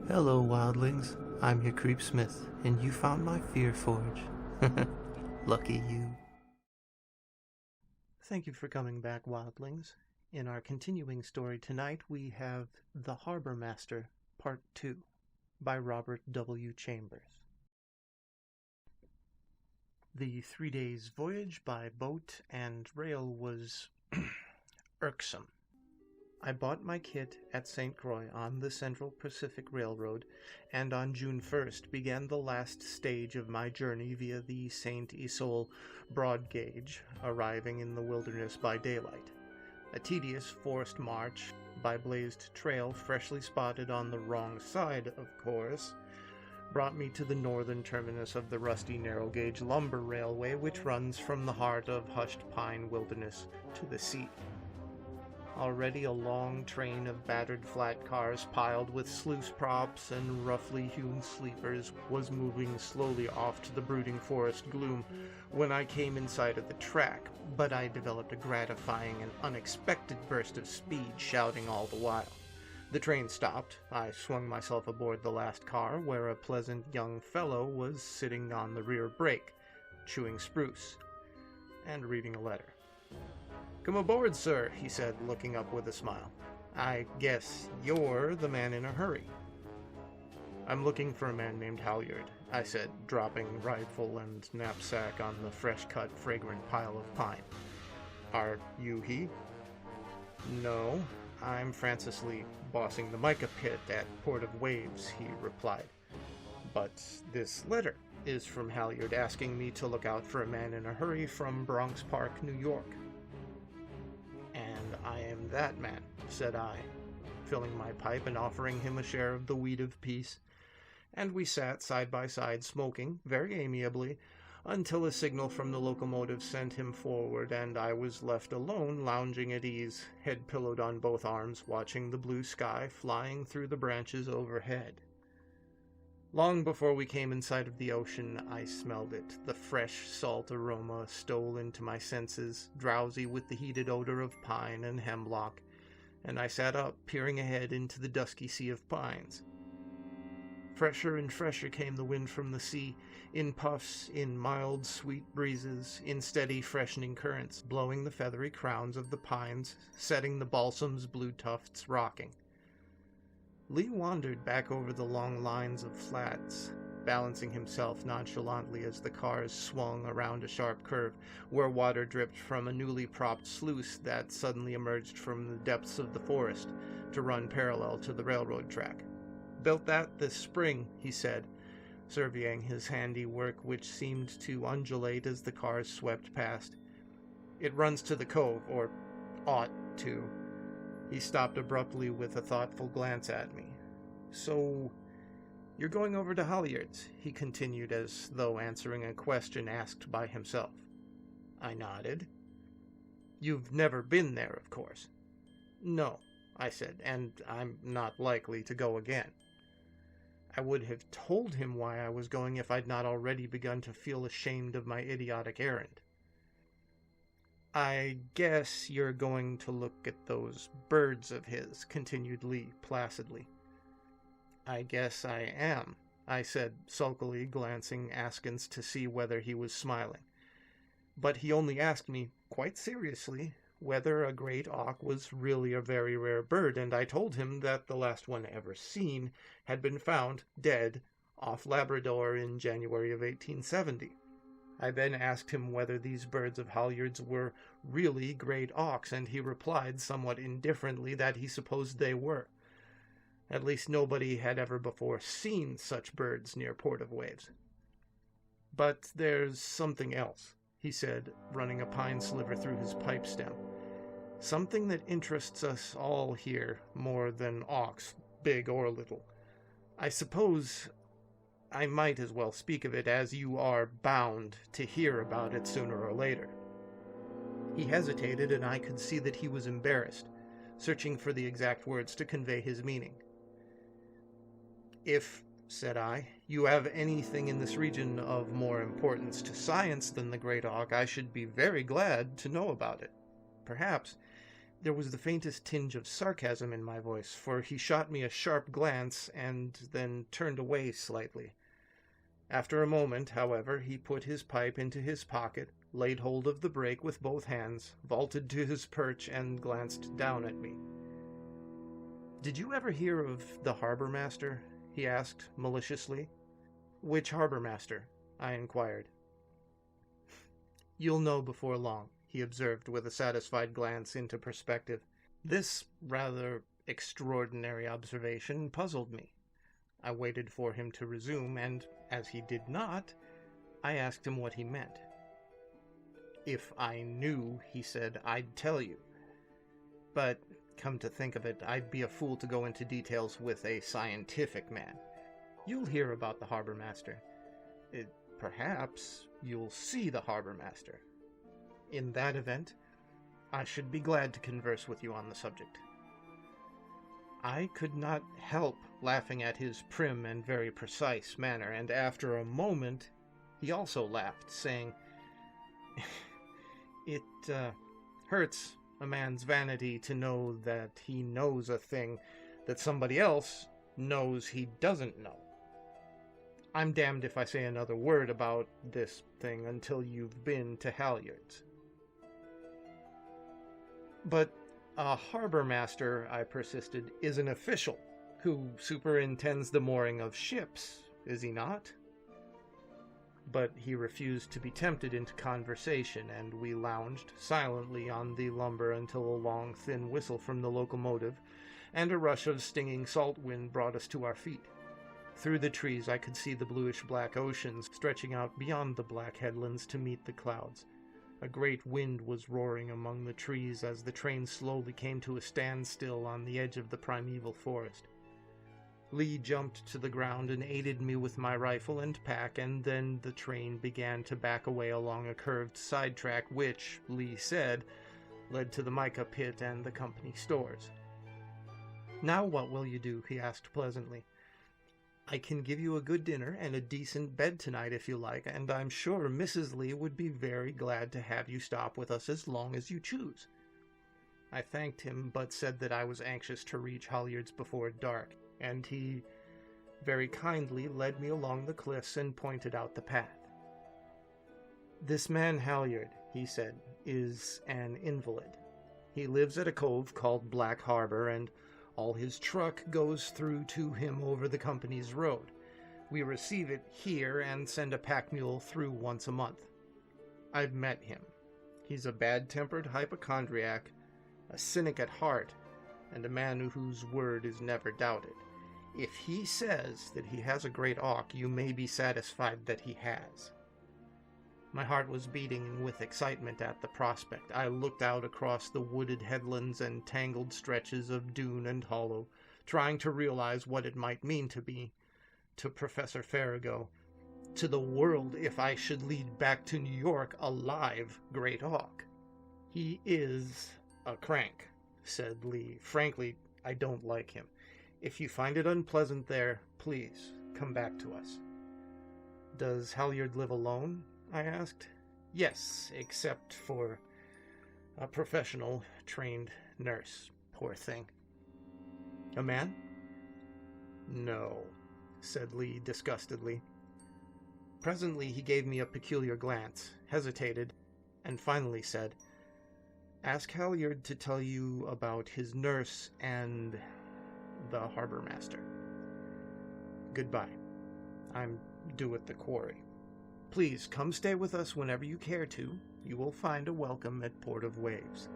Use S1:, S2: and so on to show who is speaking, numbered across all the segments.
S1: Hello, wildlings. I'm your Creepsmith, and you found my Fear Forge. Lucky you. Thank you for coming back, wildlings. In our continuing story tonight, we have The Harbormaster, Part 2, by Robert W. Chambers. The 3 days' voyage by boat and rail was irksome. I bought my kit at St. Croix on the Central Pacific Railroad, and on June 1st began the last stage of my journey via the St. Isolde broad gauge, arriving in the wilderness by daylight. A tedious forced march by blazed trail, freshly spotted on the wrong side, of course, brought me to the northern terminus of the rusty narrow-gauge lumber railway, which runs from the heart of hushed pine wilderness to the sea. Already a long train of battered flat cars piled with sluice props and roughly hewn sleepers was moving slowly off to the brooding forest gloom when I came in sight of the track, but I developed a gratifying and unexpected burst of speed, shouting all the while. The train stopped. I swung myself aboard the last car, where a pleasant young fellow was sitting on the rear brake, chewing spruce, and reading a letter. "Come aboard, sir," he said, looking up with a smile. "I guess you're the man in a hurry." "I'm looking for a man named Halyard," I said, dropping rifle and knapsack on the fresh-cut, fragrant pile of pine. "Are you he?" "No, I'm Francis Lee, bossing the mica pit at Port of Waves," he replied. "But this letter is from Halyard asking me to look out for a man in a hurry from Bronx Park, New York." "And I am that man," said I, filling my pipe and offering him a share of the weed of peace, and we sat side by side smoking, very amiably, until a signal from the locomotive sent him forward, and I was left alone, lounging at ease, head pillowed on both arms, watching the blue sky flying through the branches overhead. Long before we came in sight of the ocean, I smelled it. The fresh, salt aroma stole into my senses, drowsy with the heated odor of pine and hemlock, and I sat up, peering ahead into the dusky sea of pines. Fresher and fresher came the wind from the sea, in puffs, in mild, sweet breezes, in steady, freshening currents, blowing the feathery crowns of the pines, setting the balsam's blue tufts rocking. Lee wandered back over the long lines of flats, balancing himself nonchalantly as the cars swung around a sharp curve where water dripped from a newly propped sluice that suddenly emerged from the depths of the forest to run parallel to the railroad track. "Built that this spring," he said, surveying his handiwork, which seemed to undulate as the cars swept past. "It runs to the cove, or ought to." He stopped abruptly with a thoughtful glance at me. "So, you're going over to Halyard's," he continued, as though answering a question asked by himself. I nodded. "You've never been there, of course." "No," I said, "and I'm not likely to go again." I would have told him why I was going if I'd not already begun to feel ashamed of my idiotic errand. "I guess you're going to look at those birds of his," continued Lee placidly. "I guess I am," I said sulkily, glancing askance to see whether he was smiling. But he only asked me, quite seriously, whether a great auk was really a very rare bird, and I told him that the last one ever seen had been found, dead, off Labrador in January of 1870. I then asked him whether these birds of Halyard's were really great auks, and he replied somewhat indifferently that he supposed they were. At least nobody had ever before seen such birds near Port of Waves. "But there's something else," he said, running a pine sliver through his pipe stem. "Something that interests us all here more than auks, big or little. I suppose I might as well speak of it, as you are bound to hear about it sooner or later." He hesitated, and I could see that he was embarrassed, searching for the exact words to convey his meaning. "If," said I, "you have anything in this region of more importance to science than the great auk, I should be very glad to know about it. Perhaps There was the faintest tinge of sarcasm in my voice, for he shot me a sharp glance and then turned away slightly. After a moment, however, he put his pipe into his pocket, laid hold of the brake with both hands, vaulted to his perch, and glanced down at me. "Did you ever hear of the Harbormaster?" he asked maliciously. "Which Harbormaster?" I inquired. "You'll know before long," he observed with a satisfied glance into perspective. This rather extraordinary observation puzzled me. I waited for him to resume, and as he did not, I asked him what he meant. "If I knew," he said, "I'd tell you. But, come to think of it, I'd be a fool to go into details with a scientific man. You'll hear about the Harbormaster. Perhaps you'll see the Harbormaster. In that event, I should be glad to converse with you on the subject." I could not help laughing at his prim and very precise manner, and after a moment he also laughed, saying, "It hurts a man's vanity to know that he knows a thing that somebody else knows he doesn't know. I'm damned if I say another word about this thing until you've been to Halyard's." "But a Harbormaster," I persisted, "is an official who superintends the mooring of ships, is he not?" But he refused to be tempted into conversation, and we lounged silently on the lumber until a long, thin whistle from the locomotive and a rush of stinging salt wind brought us to our feet. Through the trees I could see the bluish-black oceans stretching out beyond the black headlands to meet the clouds. A great wind was roaring among the trees as the train slowly came to a standstill on the edge of the primeval forest. Lee jumped to the ground and aided me with my rifle and pack, and then the train began to back away along a curved side track which, Lee said, led to the mica pit and the company stores. "Now what will you do?" he asked pleasantly. "I can give you a good dinner and a decent bed tonight if you like, and I'm sure Mrs. Lee would be very glad to have you stop with us as long as you choose." I thanked him, but said that I was anxious to reach Halyard's before dark, and he very kindly led me along the cliffs and pointed out the path. "This man Halyard," he said, "is an invalid. He lives at a cove called Black Harbor, and all his truck goes through to him over the company's road. We receive it here and send a pack mule through once a month. I've met him. He's a bad-tempered hypochondriac, a cynic at heart, and a man whose word is never doubted. If he says that he has a great auk, you may be satisfied that he has." My heart was beating with excitement at the prospect. I looked out across the wooded headlands and tangled stretches of dune and hollow, trying to realize what it might mean to me, to Professor Farragut, to the world if I should lead back to New York a live great auk. "He is a crank," said Lee. "Frankly, I don't like him. If you find it unpleasant there, please come back to us." "Does Halyard live alone?" I asked. "Yes, except for a professional trained nurse. Poor thing." "A man?" "No," said Lee disgustedly. Presently he gave me a peculiar glance, hesitated, and finally said, "Ask Halyard to tell you about his nurse and the Harbormaster. Goodbye. I'm due at the quarry. Please come stay with us whenever you care to. You will find a welcome at Port of Waves."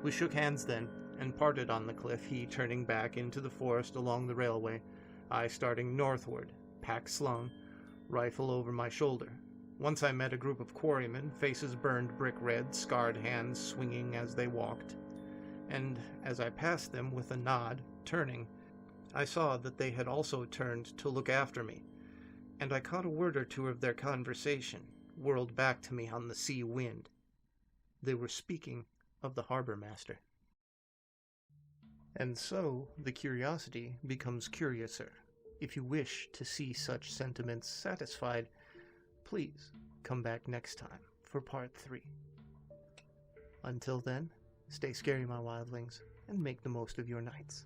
S1: We shook hands then, and parted on the cliff, he turning back into the forest along the railway, I starting northward, pack slung, rifle over my shoulder. Once I met a group of quarrymen, faces burned brick red, scarred hands swinging as they walked, and as I passed them with a nod, turning, I saw that they had also turned to look after me, and I caught a word or two of their conversation, whirled back to me on the sea wind. They were speaking of the Harbormaster. And so the curiosity becomes curiouser. If you wish to see such sentiments satisfied, please come back next time for part 3. Until then, Stay scary, my wildlings, and make the most of your nights.